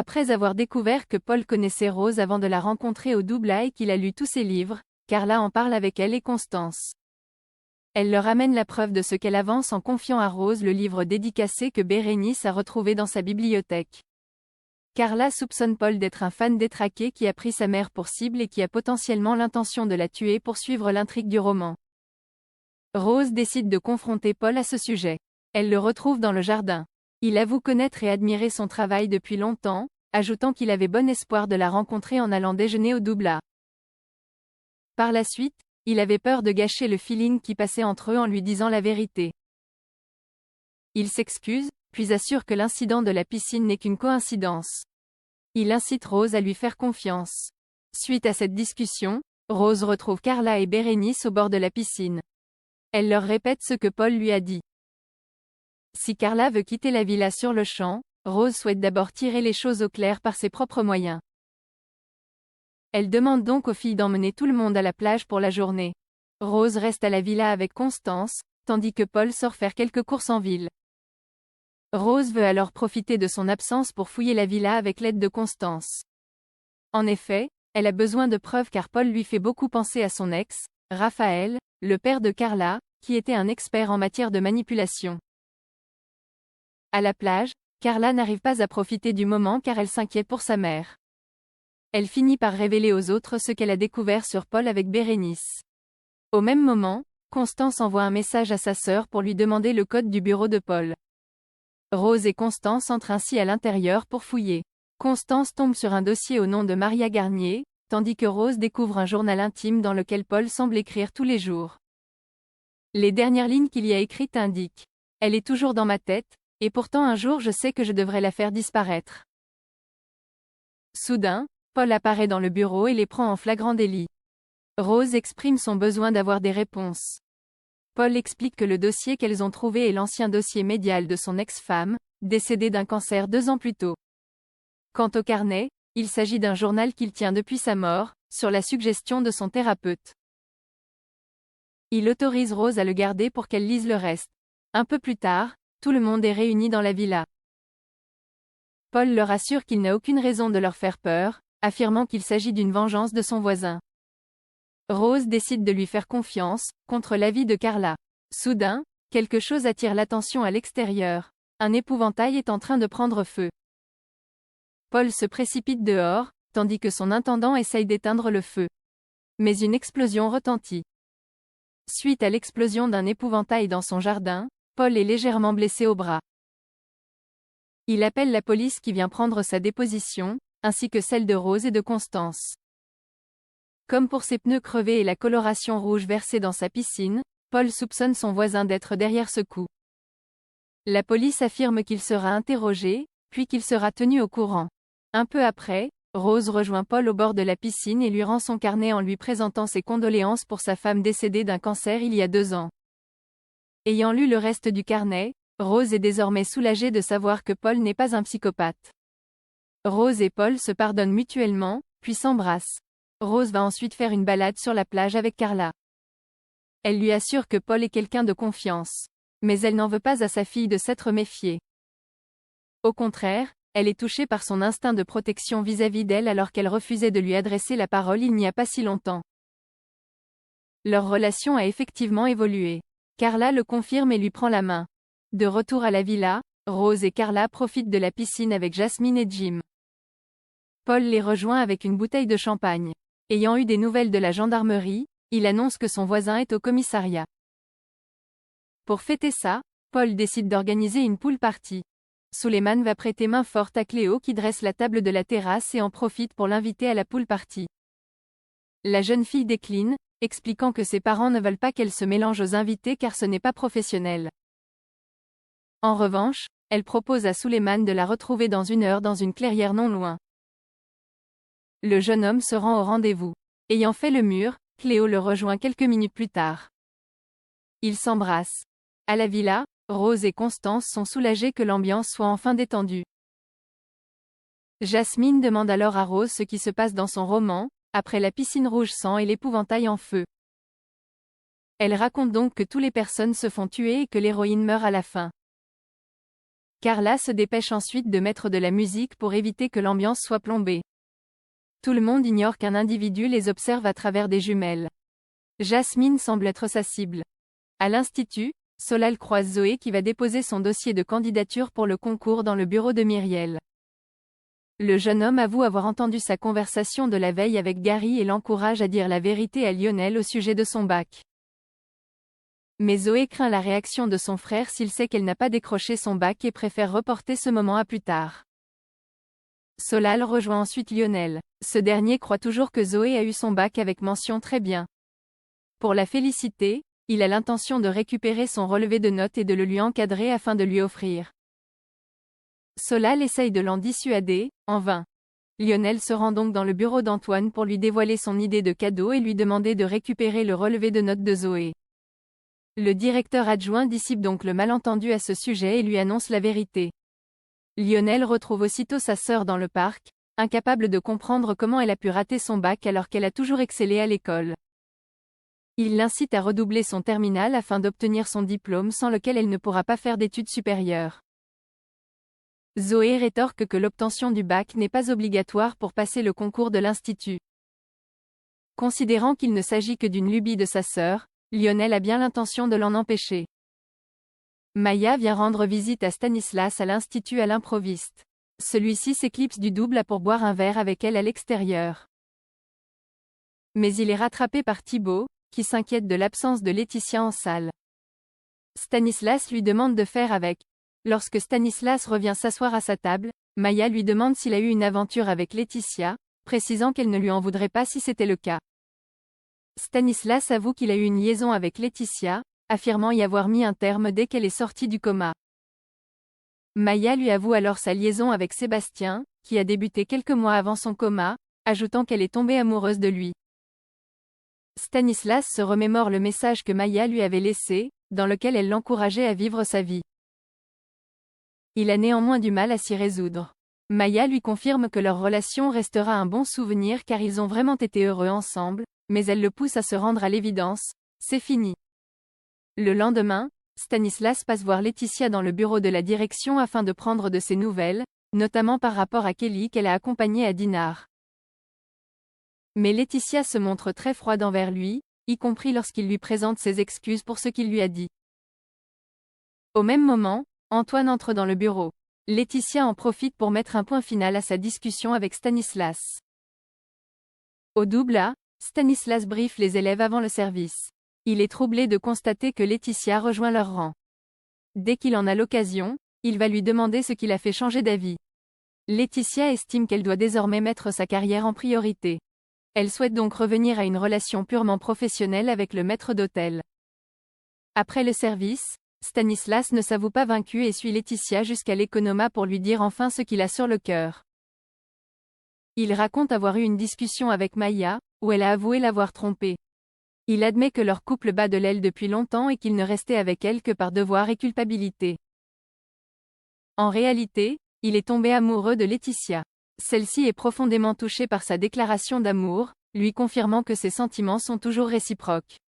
Après avoir découvert que Paul connaissait Rose avant de la rencontrer au Doubla et qu'il a lu tous ses livres, Carla en parle avec elle et Constance. Elle leur amène la preuve de ce qu'elle avance en confiant à Rose le livre dédicacé que Bérénice a retrouvé dans sa bibliothèque. Carla soupçonne Paul d'être un fan détraqué qui a pris sa mère pour cible et qui a potentiellement l'intention de la tuer pour suivre l'intrigue du roman. Rose décide de confronter Paul à ce sujet. Elle le retrouve dans le jardin. Il avoue connaître et admirer son travail depuis longtemps, ajoutant qu'il avait bon espoir de la rencontrer en allant déjeuner au Doubla. Par la suite, il avait peur de gâcher le feeling qui passait entre eux en lui disant la vérité. Il s'excuse, puis assure que l'incident de la piscine n'est qu'une coïncidence. Il incite Rose à lui faire confiance. Suite à cette discussion, Rose retrouve Carla et Bérénice au bord de la piscine. Elle leur répète ce que Paul lui a dit. Si Carla veut quitter la villa sur le champ, Rose souhaite d'abord tirer les choses au clair par ses propres moyens. Elle demande donc aux filles d'emmener tout le monde à la plage pour la journée. Rose reste à la villa avec Constance, tandis que Paul sort faire quelques courses en ville. Rose veut alors profiter de son absence pour fouiller la villa avec l'aide de Constance. En effet, elle a besoin de preuves car Paul lui fait beaucoup penser à son ex, Raphaël, le père de Carla, qui était un expert en matière de manipulation. À la plage, Carla n'arrive pas à profiter du moment car elle s'inquiète pour sa mère. Elle finit par révéler aux autres ce qu'elle a découvert sur Paul avec Bérénice. Au même moment, Constance envoie un message à sa sœur pour lui demander le code du bureau de Paul. Rose et Constance entrent ainsi à l'intérieur pour fouiller. Constance tombe sur un dossier au nom de Maria Garnier, tandis que Rose découvre un journal intime dans lequel Paul semble écrire tous les jours. Les dernières lignes qu'il y a écrites indiquent « Elle est toujours dans ma tête, et pourtant un jour je sais que je devrais la faire disparaître. » Soudain, Paul apparaît dans le bureau et les prend en flagrant délit. Rose exprime son besoin d'avoir des réponses. Paul explique que le dossier qu'elles ont trouvé est l'ancien dossier médial de son ex-femme, décédée d'un cancer 2 ans plus tôt. Quant au carnet, il s'agit d'un journal qu'il tient depuis sa mort, sur la suggestion de son thérapeute. Il autorise Rose à le garder pour qu'elle lise le reste. Un peu plus tard, tout le monde est réuni dans la villa. Paul leur assure qu'il n'a aucune raison de leur faire peur, affirmant qu'il s'agit d'une vengeance de son voisin. Rose décide de lui faire confiance, contre l'avis de Carla. Soudain, quelque chose attire l'attention à l'extérieur. Un épouvantail est en train de prendre feu. Paul se précipite dehors, tandis que son intendant essaye d'éteindre le feu. Mais une explosion retentit. Suite à l'explosion d'un épouvantail dans son jardin, Paul est légèrement blessé au bras. Il appelle la police qui vient prendre sa déposition, ainsi que celle de Rose et de Constance. Comme pour ses pneus crevés et la coloration rouge versée dans sa piscine, Paul soupçonne son voisin d'être derrière ce coup. La police affirme qu'il sera interrogé, puis qu'il sera tenu au courant. Un peu après, Rose rejoint Paul au bord de la piscine et lui rend son carnet en lui présentant ses condoléances pour sa femme décédée d'un cancer il y a 2 ans. Ayant lu le reste du carnet, Rose est désormais soulagée de savoir que Paul n'est pas un psychopathe. Rose et Paul se pardonnent mutuellement, puis s'embrassent. Rose va ensuite faire une balade sur la plage avec Carla. Elle lui assure que Paul est quelqu'un de confiance. Mais elle n'en veut pas à sa fille de s'être méfiée. Au contraire, elle est touchée par son instinct de protection vis-à-vis d'elle alors qu'elle refusait de lui adresser la parole il n'y a pas si longtemps. Leur relation a effectivement évolué. Carla le confirme et lui prend la main. De retour à la villa, Rose et Carla profitent de la piscine avec Jasmine et Jim. Paul les rejoint avec une bouteille de champagne. Ayant eu des nouvelles de la gendarmerie, il annonce que son voisin est au commissariat. Pour fêter ça, Paul décide d'organiser une pool party. Suleiman va prêter main forte à Cléo qui dresse la table de la terrasse et en profite pour l'inviter à la pool party. La jeune fille décline, expliquant que ses parents ne veulent pas qu'elle se mélange aux invités car ce n'est pas professionnel. En revanche, elle propose à Suleiman de la retrouver dans 1 heure dans une clairière non loin. Le jeune homme se rend au rendez-vous. Ayant fait le mur, Cléo le rejoint quelques minutes plus tard. Ils s'embrassent. À la villa, Rose et Constance sont soulagées que l'ambiance soit enfin détendue. Jasmine demande alors à Rose ce qui se passe dans son roman, après la piscine rouge sang et l'épouvantail en feu. Elle raconte donc que toutes les personnes se font tuer et que l'héroïne meurt à la fin. Carla se dépêche ensuite de mettre de la musique pour éviter que l'ambiance soit plombée. Tout le monde ignore qu'un individu les observe à travers des jumelles. Jasmine semble être sa cible. À l'institut, Solal croise Zoé qui va déposer son dossier de candidature pour le concours dans le bureau de Myriel. Le jeune homme avoue avoir entendu sa conversation de la veille avec Gary et l'encourage à dire la vérité à Lionel au sujet de son bac. Mais Zoé craint la réaction de son frère s'il sait qu'elle n'a pas décroché son bac et préfère reporter ce moment à plus tard. Solal rejoint ensuite Lionel. Ce dernier croit toujours que Zoé a eu son bac avec mention très bien. Pour la féliciter, il a l'intention de récupérer son relevé de notes et de le lui encadrer afin de lui offrir. Solal essaye de l'en dissuader, en vain. Lionel se rend donc dans le bureau d'Antoine pour lui dévoiler son idée de cadeau et lui demander de récupérer le relevé de notes de Zoé. Le directeur adjoint dissipe donc le malentendu à ce sujet et lui annonce la vérité. Lionel retrouve aussitôt sa sœur dans le parc, incapable de comprendre comment elle a pu rater son bac alors qu'elle a toujours excellé à l'école. Il l'incite à redoubler son terminal afin d'obtenir son diplôme sans lequel elle ne pourra pas faire d'études supérieures. Zoé rétorque que l'obtention du bac n'est pas obligatoire pour passer le concours de l'institut. Considérant qu'il ne s'agit que d'une lubie de sa sœur, Lionel a bien l'intention de l'en empêcher. Maya vient rendre visite à Stanislas à l'institut à l'improviste. Celui-ci s'éclipse du double pour boire un verre avec elle à l'extérieur. Mais il est rattrapé par Thibaut, qui s'inquiète de l'absence de Laetitia en salle. Stanislas lui demande de faire avec. Lorsque Stanislas revient s'asseoir à sa table, Maya lui demande s'il a eu une aventure avec Laetitia, précisant qu'elle ne lui en voudrait pas si c'était le cas. Stanislas avoue qu'il a eu une liaison avec Laetitia, affirmant y avoir mis un terme dès qu'elle est sortie du coma. Maya lui avoue alors sa liaison avec Sébastien, qui a débuté quelques mois avant son coma, ajoutant qu'elle est tombée amoureuse de lui. Stanislas se remémore le message que Maya lui avait laissé, dans lequel elle l'encourageait à vivre sa vie. Il a néanmoins du mal à s'y résoudre. Maya lui confirme que leur relation restera un bon souvenir car ils ont vraiment été heureux ensemble, mais elle le pousse à se rendre à l'évidence, c'est fini. Le lendemain, Stanislas passe voir Laetitia dans le bureau de la direction afin de prendre de ses nouvelles, notamment par rapport à Kelly qu'elle a accompagnée à Dinard. Mais Laetitia se montre très froide envers lui, y compris lorsqu'il lui présente ses excuses pour ce qu'il lui a dit. Au même moment, Antoine entre dans le bureau. Laetitia en profite pour mettre un point final à sa discussion avec Stanislas. Au double A, Stanislas briefe les élèves avant le service. Il est troublé de constater que Laetitia rejoint leur rang. Dès qu'il en a l'occasion, il va lui demander ce qui l'a fait changer d'avis. Laetitia estime qu'elle doit désormais mettre sa carrière en priorité. Elle souhaite donc revenir à une relation purement professionnelle avec le maître d'hôtel. Après le service, Stanislas ne s'avoue pas vaincu et suit Laetitia jusqu'à l'économa pour lui dire enfin ce qu'il a sur le cœur. Il raconte avoir eu une discussion avec Maya, où elle a avoué l'avoir trompé. Il admet que leur couple bat de l'aile depuis longtemps et qu'il ne restait avec elle que par devoir et culpabilité. En réalité, il est tombé amoureux de Laetitia. Celle-ci est profondément touchée par sa déclaration d'amour, lui confirmant que ses sentiments sont toujours réciproques.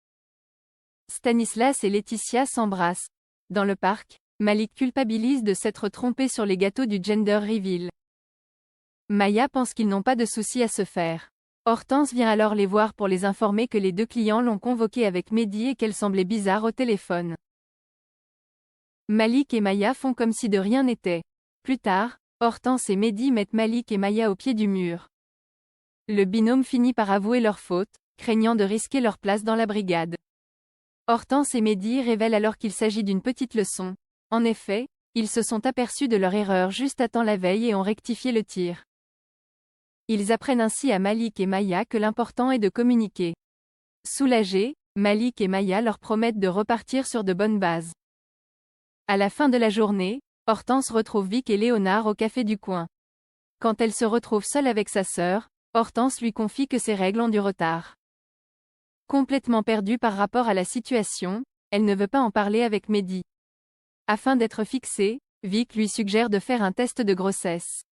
Stanislas et Laetitia s'embrassent. Dans le parc, Malik culpabilise de s'être trompé sur les gâteaux du gender reveal. Maya pense qu'ils n'ont pas de soucis à se faire. Hortense vient alors les voir pour les informer que les deux clients l'ont convoquée avec Mehdi et qu'elle semblait bizarre au téléphone. Malik et Maya font comme si de rien n'était. Plus tard, Hortense et Mehdi mettent Malik et Maya au pied du mur. Le binôme finit par avouer leur faute, craignant de risquer leur place dans la brigade. Hortense et Mehdi révèlent alors qu'il s'agit d'une petite leçon. En effet, ils se sont aperçus de leur erreur juste à temps la veille et ont rectifié le tir. Ils apprennent ainsi à Malik et Maya que l'important est de communiquer. Soulagés, Malik et Maya leur promettent de repartir sur de bonnes bases. À la fin de la journée, Hortense retrouve Vic et Léonard au café du coin. Quand elle se retrouve seule avec sa sœur, Hortense lui confie que ses règles ont du retard. Complètement perdue par rapport à la situation, elle ne veut pas en parler avec Mehdi. Afin d'être fixée, Vic lui suggère de faire un test de grossesse.